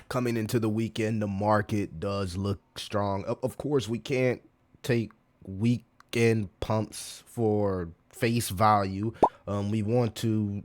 Coming into the weekend, the market does look strong. Of course, we can't take weekend pumps for face value. We want to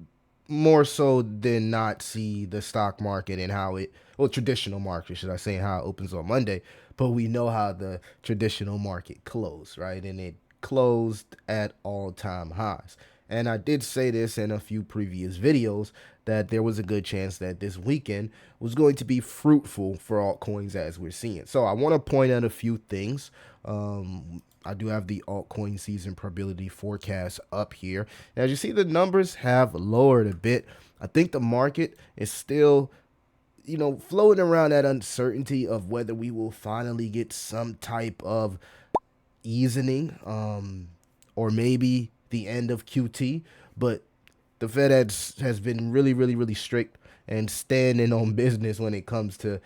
more so than not see the stock market and how it, well, traditional market, should I say, and how it opens on Monday. But we know how the traditional market closed, right? And it closed at all-time highs. And I did say this in a few previous videos that there was a good chance that this weekend was going to be fruitful for altcoins as we're seeing. So I want to point out a few things. I do have the altcoin season probability forecast up here. As you see, the numbers have lowered a bit. I think the market is still, floating around that uncertainty of whether we will finally get some type of easing, or maybe the end of QT. But the Fed has been really, really, really strict and standing on business when it comes to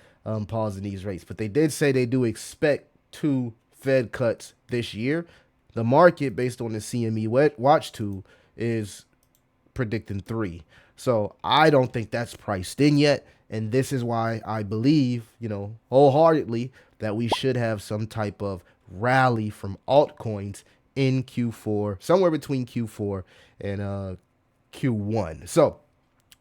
pausing these rates. But they did say they do expect 2 Fed cuts this year. The market, based on the CME watch tool, is predicting 3. So I don't think that's priced in yet. And this is why I believe, wholeheartedly that we should have some type of rally from altcoins in Q4, somewhere between Q4 and Q1. So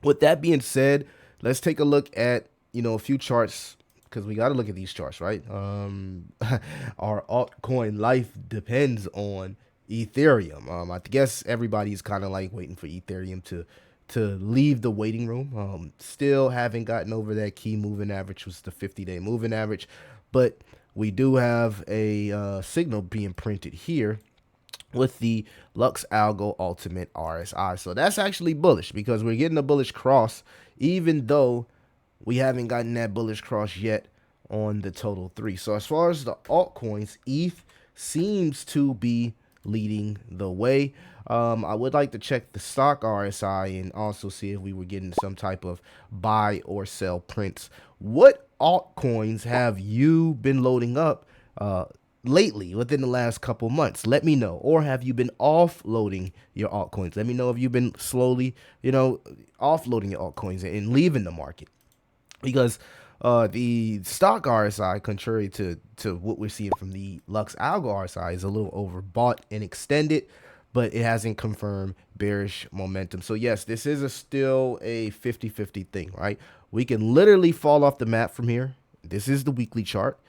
with that being said, let's take a look at, a few charts, because we got to look at these charts, right? Our altcoin life depends on Ethereum. I guess everybody's kind of like waiting for Ethereum to leave the waiting room. Still haven't gotten over that key moving average, which was the 50-day moving average, but we do have a signal being printed here with the Lux Algo Ultimate RSI. So that's actually bullish because we're getting a bullish cross, even though we haven't gotten that bullish cross yet on the total 3. So as far as the altcoins, ETH seems to be leading the way. I would like to check the stock RSI and also see if we were getting some type of buy or sell prints. What altcoins have you been loading up lately within the last couple months? Let me know. Or have you been offloading your altcoins? Let me know if you've been slowly, offloading your altcoins and leaving the market. Because the stock RSI, contrary to what we're seeing from the Lux Algo RSI, is a little overbought and extended, but it hasn't confirmed bearish momentum. So yes, this is still a 50-50 thing, right? We can literally fall off the map from here. This is the weekly chart.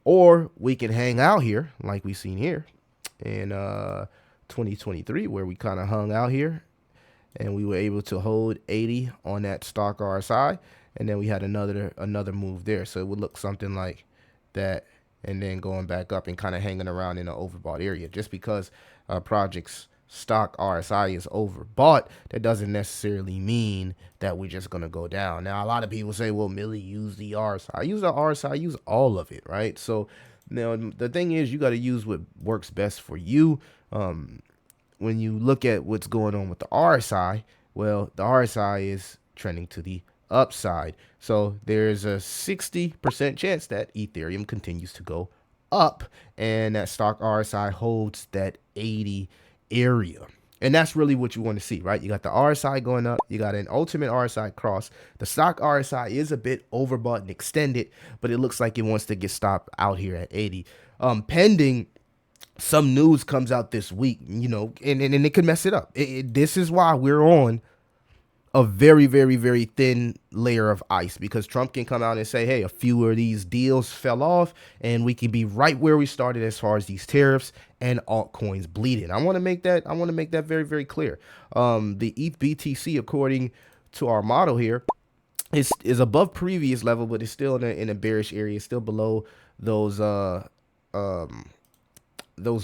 Or we can hang out here like we've seen here in 2023, where we kind of hung out here and we were able to hold 80 on that stock RSI. And then we had another move there. So it would look something like that, and then going back up and kind of hanging around in an overbought area. Just because project's stock RSI is overbought, that doesn't necessarily mean that we're just going to go down. Now, a lot of people say, well, Millie, use the RSI. Use the RSI, use all of it, right? So now the thing is, you got to use what works best for you. When you look at what's going on with the RSI, well, the RSI is trending to the upside. So there's a 60% chance that Ethereum continues to go up and that stock RSI holds that 80 area. And that's really what you want to see, right? You got the RSI going up. You got an ultimate RSI cross. The stock RSI is a bit overbought and extended, but it looks like it wants to get stopped out here at 80. Pending some news comes out this week, and it could mess it up. This is why we're on a very, very, very thin layer of ice, because Trump can come out and say, hey, a few of these deals fell off and we can be right where we started as far as these tariffs and altcoins bleeding. I want to make that very, very clear. The ETH BTC, according to our model here, is above previous level, but it's still in a bearish area. It's still below those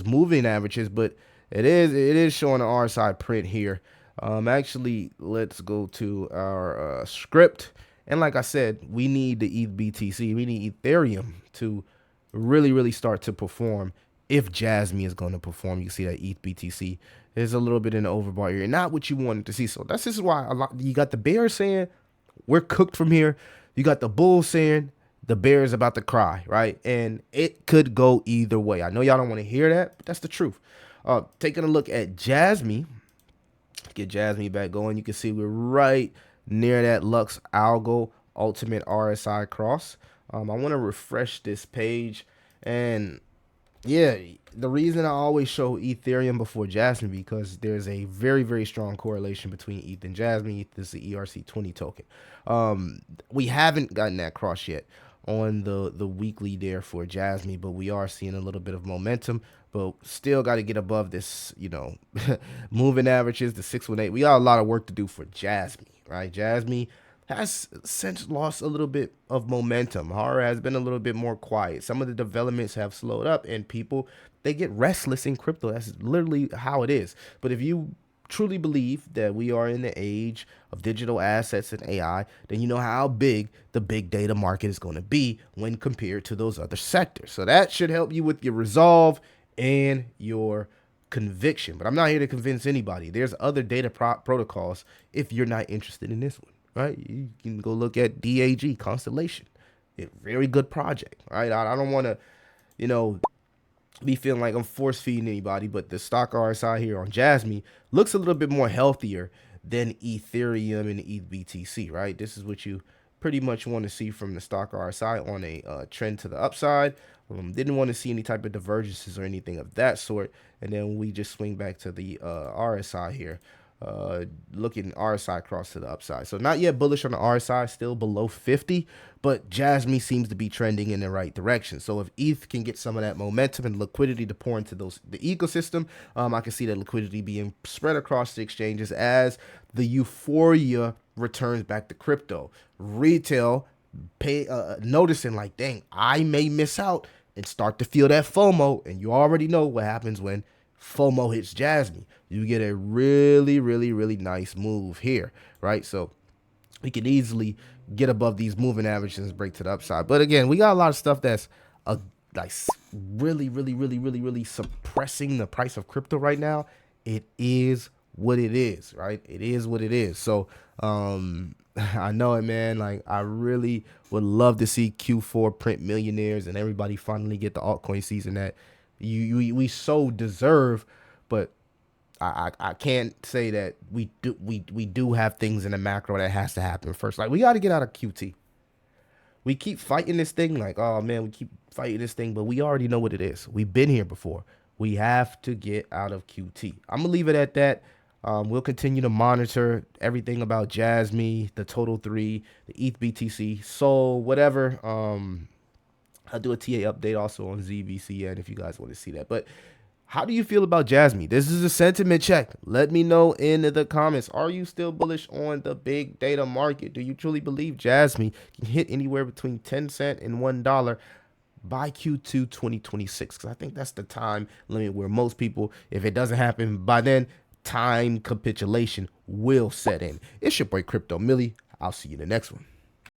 moving averages, but it is showing an RSI print here. Actually, let's go to our script. And like I said, we need the ETH BTC. We need Ethereum to really, really start to perform if Jasmy is going to perform. You see that ETH BTC is a little bit in the overbought area. Not what you wanted to see. So this is why you got the bear saying we're cooked from here. You got the bull saying the bear is about to cry, right? And it could go either way. I know y'all don't want to hear that, but that's the truth. Taking a look at Jasmy. Get Jasmy back going. You can see we're right near that Lux Algo ultimate RSI cross. I want to refresh this page, and yeah, the reason I always show Ethereum before Jasmy, because there's a very, very strong correlation between ETH and Jasmy. ETH is the ERC20 token. We haven't gotten that cross yet on the weekly there for Jasmy, but we are seeing a little bit of momentum. But still got to get above this, moving averages, the 618. We got a lot of work to do for Jasmy, right? Jasmy has since lost a little bit of momentum. Horror has been a little bit more quiet. Some of the developments have slowed up, and people, they get restless in crypto. That's literally how it is. But if you truly believe that we are in the age of digital assets and AI, then you know how big the big data market is going to be when compared to those other sectors. So that should help you with your resolve and your conviction. But I'm not here to convince anybody. There's other data protocols if you're not interested in this one. Right, you can go look at DAG Constellation, a very good project. Right, I don't want to, be feeling like I'm force feeding anybody, but the stock RSI here on Jasmy looks a little bit more healthier than Ethereum and ETH. Right, this is what you pretty much want to see from the stock RSI on a trend to the upside. Didn't want to see any type of divergences or anything of that sort, and then we just swing back to the RSI here. Looking RSI cross to the upside. So not yet bullish on the RSI, still below 50, but Jasmy seems to be trending in the right direction. So if ETH can get some of that momentum and liquidity to pour into the ecosystem, I can see that liquidity being spread across the exchanges as the euphoria returns back to crypto. Retail noticing like, dang, I may miss out, and start to feel that FOMO, and you already know what happens when FOMO hits Jasmy. You get a really, really, really nice move here, right? So we can easily get above these moving averages and break to the upside. But again, we got a lot of stuff that's like really, really, really, really, really suppressing the price of crypto right now. It is what it is, right? It is what it is. So I know it, man. Like, I really would love to see Q4 print millionaires and everybody finally get the altcoin season that we so deserve. But I can't say that we do have things in the macro that has to happen first. Like, we got to get out of QT. We keep fighting this thing like, oh man, we keep fighting this thing, but we already know what it is. We've been here before. We have to get out of QT. I'm gonna leave it at that. We'll continue to monitor everything about Jasmy, the Total 3, the ETH BTC, Sol, whatever. I'll do a TA update also on ZBCN if you guys want to see that. But how do you feel about Jasmy? This is a sentiment check. Let me know in the comments. Are you still bullish on the big data market? Do you truly believe Jasmy can hit anywhere between 10 cents and $1 by Q2 2026? Because I think that's the time limit where most people, if it doesn't happen by then, time capitulation will set in. It's your boy Crypto Millie. I'll see you in the next one.